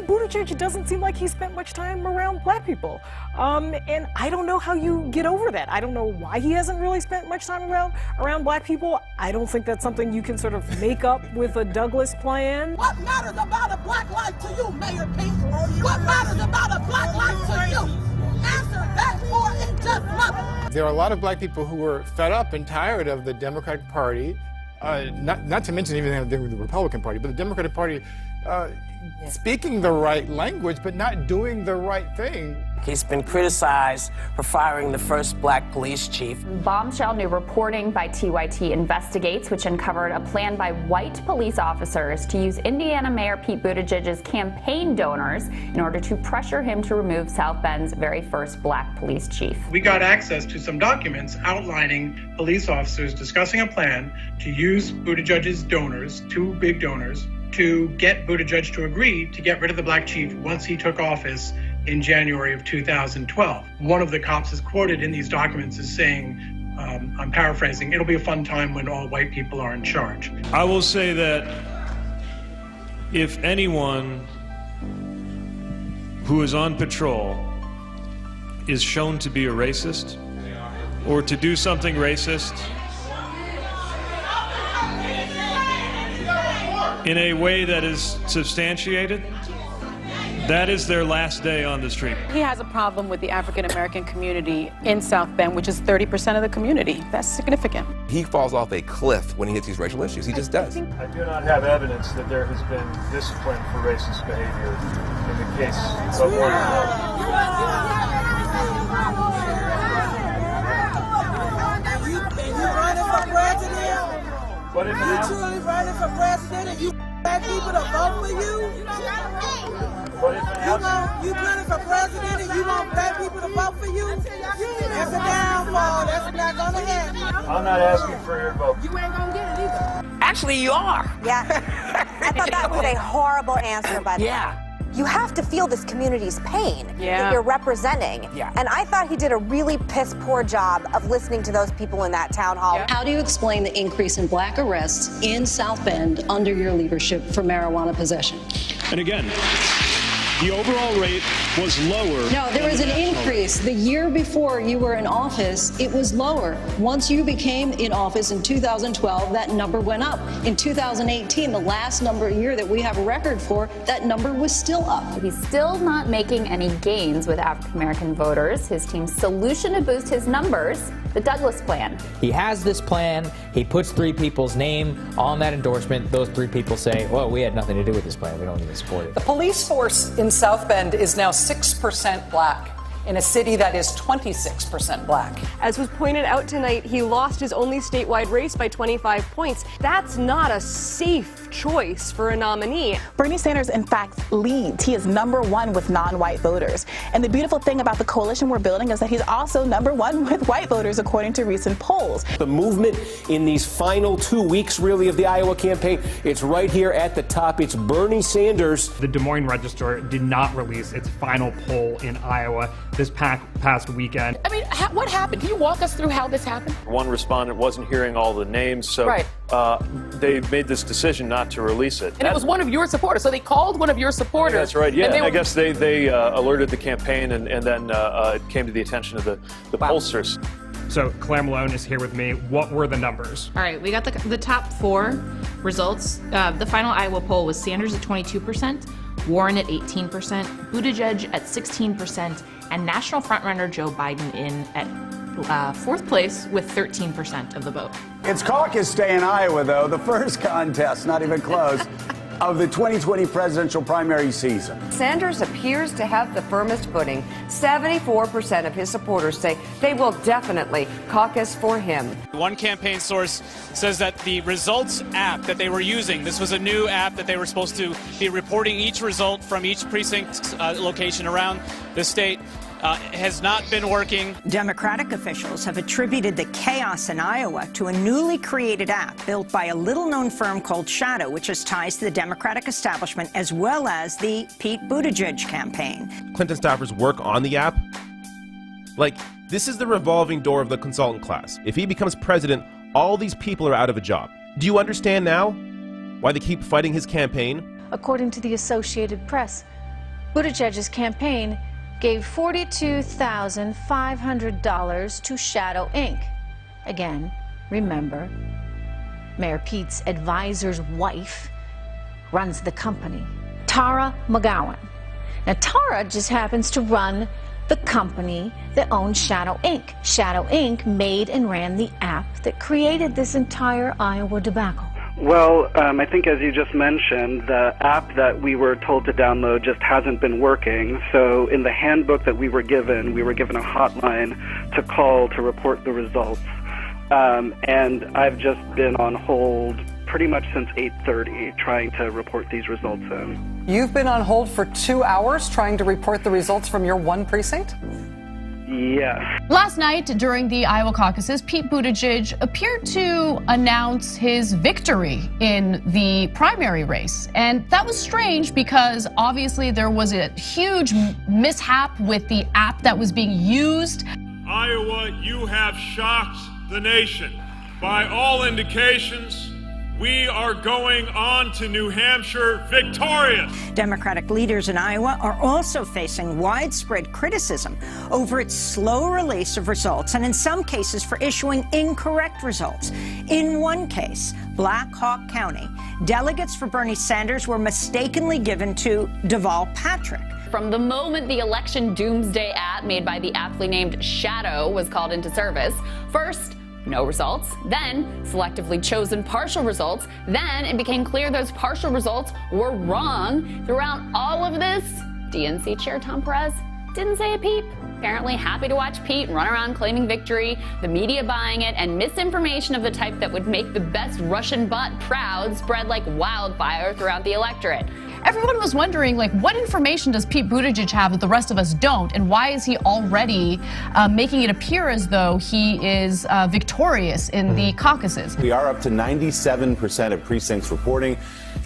Buttigieg doesn't seem like he spent much time around black people. And I don't know how you get over that. I don't know why he hasn't really spent much time around black people. I don't think that's something you can sort of make up with a Douglas plan. What matters about a black life to you, Mayor Pete? What matters about a black life to you? Answer that for in just months. There are a lot of black people who were fed up and tired of the Democratic Party, not to mention even the Republican Party, but the Democratic Party speaking the right language, but not doing the right thing. He's been criticized for firing the first black police chief. Bombshell new reporting by TYT Investigates, which uncovered a plan by white police officers to use Indiana Mayor Pete Buttigieg's campaign donors in order to pressure him to remove South Bend's very first black police chief. We got access to some documents outlining police officers discussing a plan to use Buttigieg's donors, two big donors, to get Buttigieg to agree to get rid of the black chief once he took office in January of 2012. One of the cops is quoted in these documents as saying, I'm paraphrasing, it'll be a fun time when all white people are in charge. I will say that if anyone who is on patrol is shown to be a racist or to do something racist in a way that is substantiated, that is their last day on the street. He has a problem with the African-American community in South Bend, which is 30% of the community. That's significant. He falls off a cliff when he hits these racial issues. He just does. I do not have evidence that there has been discipline for racist behavior in the case of one But if you truly running for president and you black people to vote for you? You running for president and you want black people to vote for you? That's a downfall. That's not gonna happen. I'm not asking for your vote. You ain't gonna get it either. Actually, you are. Yeah. I thought that was a horrible answer by the way. Yeah. You have to feel this community's pain that you're representing. Yeah. And I thought he did a really piss poor job of listening to those people in that town hall. How do you explain the increase in black arrests in South Bend under your leadership for marijuana possession? And again, the overall rate was lower. No, there was an increase. The year before you were in office, it was lower. Once you became in office in 2012, that number went up. In 2018, the last year that we have a record for, that number was still up. He's still not making any gains with African-American voters. His team's solution to boost his numbers, the Douglas plan. He has this plan. He puts three people's name on that endorsement. Those three people say, well, we had nothing to do with this plan. We don't even support it. The police force in South Bend is now 6% black in a city that is 26% black. As was pointed out tonight, he lost his only statewide race by 25 points. That's not a safe choice for a nominee. Bernie Sanders, in fact, leads. He is #1 with non-white voters. And the beautiful thing about the coalition we're building is that he's also #1 with white voters, according to recent polls. The movement in these final 2 weeks, really, of the Iowa campaign, it's right here at the top. It's Bernie Sanders. The Des Moines Register did not release its final poll in Iowa this past weekend. I mean, what happened? Can you walk us through how this happened? One respondent wasn't hearing all the names, so they made this decision not to release it. And it was one of your supporters, so they called one of your supporters. That's right, yeah. I guess they alerted the campaign, and then it came to the attention of the pollsters. So Claire Malone is here with me. What were the numbers? All right, we got the top four results. The final Iowa poll was Sanders at 22%, Warren at 18%, Buttigieg at 16%, and national frontrunner Joe Biden in at fourth place with 13% of the vote. It's caucus day in Iowa, though. The first contest, not even close, of the 2020 presidential primary season. Sanders appears to have the firmest footing. 74% of his supporters say they will definitely caucus for him. One campaign source says that the results app that they were using, this was a new app that they were supposed to be reporting each result from each precinct location around the state, has not been working. Democratic officials have attributed the chaos in Iowa to a newly created app built by a little-known firm called Shadow, which has ties to the Democratic establishment as well as the Pete Buttigieg campaign. Clinton staffers work on the app. Like, this is the revolving door of the consultant class. If he becomes president, all these people are out of a job. Do you understand now why they keep fighting his campaign? According to the Associated Press, Buttigieg's campaign gave $42,500 to Shadow Inc. Again, remember, Mayor Pete's advisor's wife runs the company, Tara McGowan. Now, Tara just happens to run the company that owns Shadow Inc. Shadow Inc. made and ran the app that created this entire Iowa debacle. Well, I think as you just mentioned, the app that we were told to download just hasn't been working. So in the handbook that we were given a hotline to call to report the results. And I've just been on hold pretty much since 8:30 trying to report these results in. You've been on hold for 2 hours trying to report the results from your one precinct? Yes. Last night, during the Iowa caucuses, Pete Buttigieg appeared to announce his victory in the primary race. And that was strange because obviously there was a huge mishap with the app that was being used. Iowa, you have shocked the nation. By all indications, we are going on to New Hampshire victorious. Democratic leaders in Iowa are also facing widespread criticism over its slow release of results and in some cases for issuing incorrect results. In one case, Black Hawk County, delegates for Bernie Sanders were mistakenly given to Deval Patrick. From the moment the election doomsday app made by the aptly named Shadow was called into service, first, no results, then selectively chosen partial results, then it became clear those partial results were wrong. Throughout all of this, DNC Chair Tom Perez didn't say a peep. Apparently happy to watch Pete run around claiming victory, the media buying it, and misinformation of the type that would make the best Russian bot proud spread like wildfire throughout the electorate. Everyone was wondering, like, what information does Pete Buttigieg have that the rest of us don't? And why is he already making it appear as though he is victorious in the caucuses? We are up to 97% of precincts reporting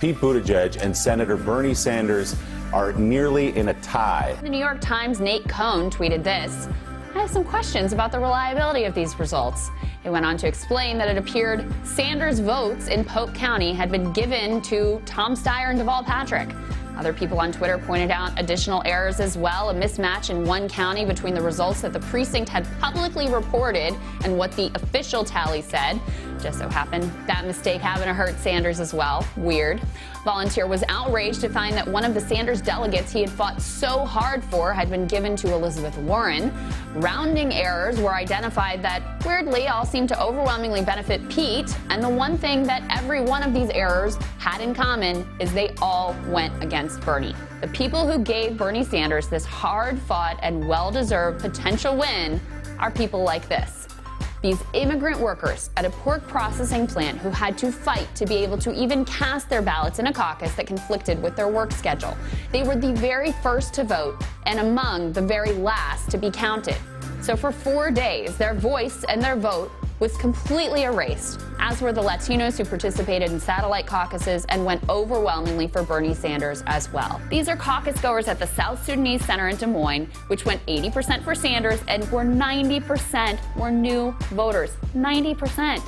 Pete Buttigieg and Senator Bernie Sanders are nearly in a tie. The New York Times' Nate Cohn tweeted this: I have some questions about the reliability of these results. It went on to explain that it appeared Sanders' votes in Polk County had been given to Tom Steyer and Deval Patrick. Other people on Twitter pointed out additional errors as well, a mismatch in one county between the results that the precinct had publicly reported and what the official tally said. Just so happened that mistake happened to hurt Sanders as well. Weird. Volunteer was outraged to find that one of the Sanders delegates he had fought so hard for had been given to Elizabeth Warren. Rounding errors were identified that, weirdly, all seemed to overwhelmingly benefit Pete. And the one thing that every one of these errors had in common is they all went against Bernie. The people who gave Bernie Sanders this hard-fought and well-deserved potential win are people like this. These immigrant workers at a pork processing plant who had to fight to be able to even cast their ballots in a caucus that conflicted with their work schedule. They were the very first to vote and among the very last to be counted. So for 4 days, their voice and their vote was completely erased, as were the Latinos who participated in satellite caucuses and went overwhelmingly for Bernie Sanders as well. These are caucus goers at the South Sudanese Center in Des Moines, which went 80% for Sanders and where 90% were new voters. 90%.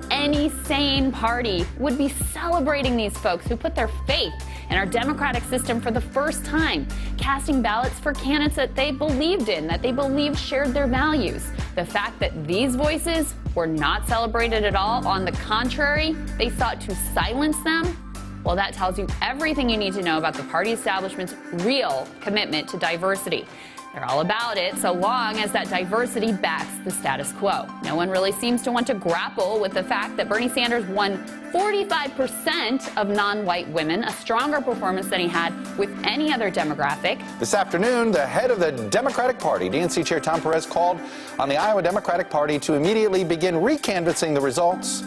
Any sane party would be celebrating these folks who put their faith in our democratic system for the first time, casting ballots for candidates that they believed in, that they believed shared their values. The fact that these voices were not celebrated at all, on the contrary, they sought to silence them, well, that tells you everything you need to know about the party establishment's real commitment to diversity. They're all about it so long as that diversity backs the status quo. No one really seems to want to grapple with the fact that Bernie Sanders won 45% of non-white women, a stronger performance than he had with any other demographic. This afternoon, the head of the Democratic Party, DNC Chair Tom Perez, called on the Iowa Democratic Party to immediately begin recanvassing the results.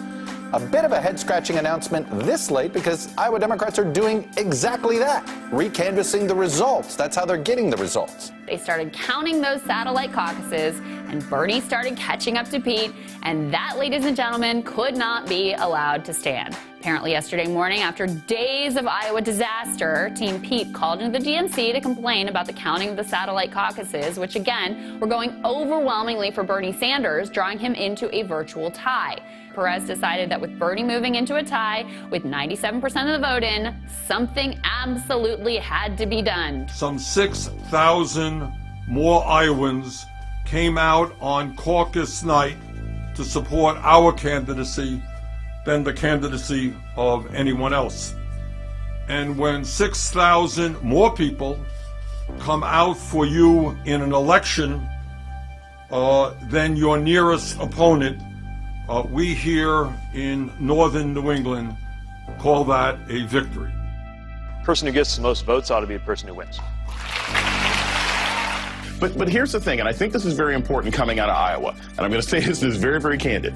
A bit of a head-scratching announcement this late because Iowa Democrats are doing exactly that, recanvassing the results. That's how they're getting the results. They started counting those satellite caucuses, and Bernie started catching up to Pete, and that, ladies and gentlemen, could not be allowed to stand. Apparently yesterday morning, after days of Iowa disaster, Team Pete called into the DNC to complain about the counting of the satellite caucuses, which again were going overwhelmingly for Bernie Sanders, drawing him into a virtual tie. Perez decided that with Bernie moving into a tie with 97% of the vote in, something absolutely had to be done. Some 6,000 more Iowans came out on caucus night to support our candidacy than the candidacy of anyone else. And when 6,000 more people come out for you in an election than your nearest opponent, we here in northern New England call that a victory. The person who gets the most votes ought to be the person who wins. But here's the thing, and I think this is very important coming out of Iowa, and I'm going to say this is very, very candid.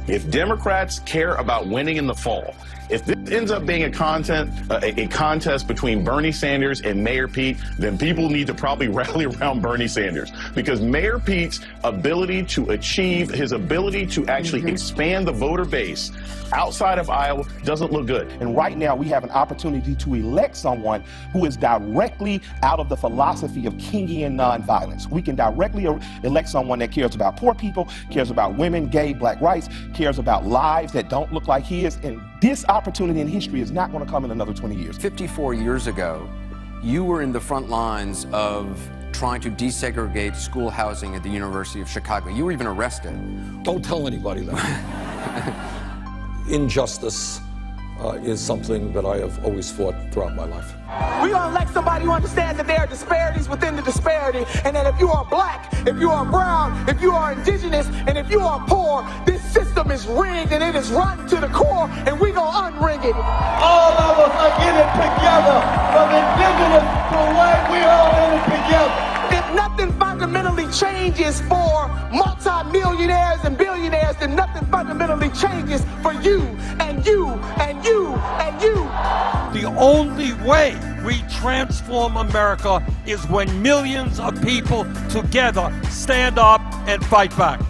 If Democrats care about winning in the fall, if this ends up being a contest between Bernie Sanders and Mayor Pete, then people need to probably rally around Bernie Sanders, because Mayor Pete's ability to achieve, his ability to actually expand the voter base outside of Iowa doesn't look good. And right now we have an opportunity to elect someone who is directly out of the philosophy of Kingian nonviolence. We can directly elect someone that cares about poor people, cares about women, gay, black rights, cares about lives that don't look like his. And this opportunity in history is not going to come in another 20 years. 54 years ago, you were in the front lines of trying to desegregate school housing at the University of Chicago. You were even arrested. Don't tell anybody that. Injustice is something that I have always fought throughout my life. We're going to elect somebody who understands that there are disparities within the disparity, and that if you are black, if you are brown, if you are indigenous, and if you are poor, this system is rigged and it is rotten to the core, and we're going to unring it. All of us are in it together, from indigenous to white, we all in it together. If nothing fundamentally changes for multi-millionaires and billionaires, then nothing fundamentally changes for you and you and you and you. The only way we transform America is when millions of people together stand up and fight back.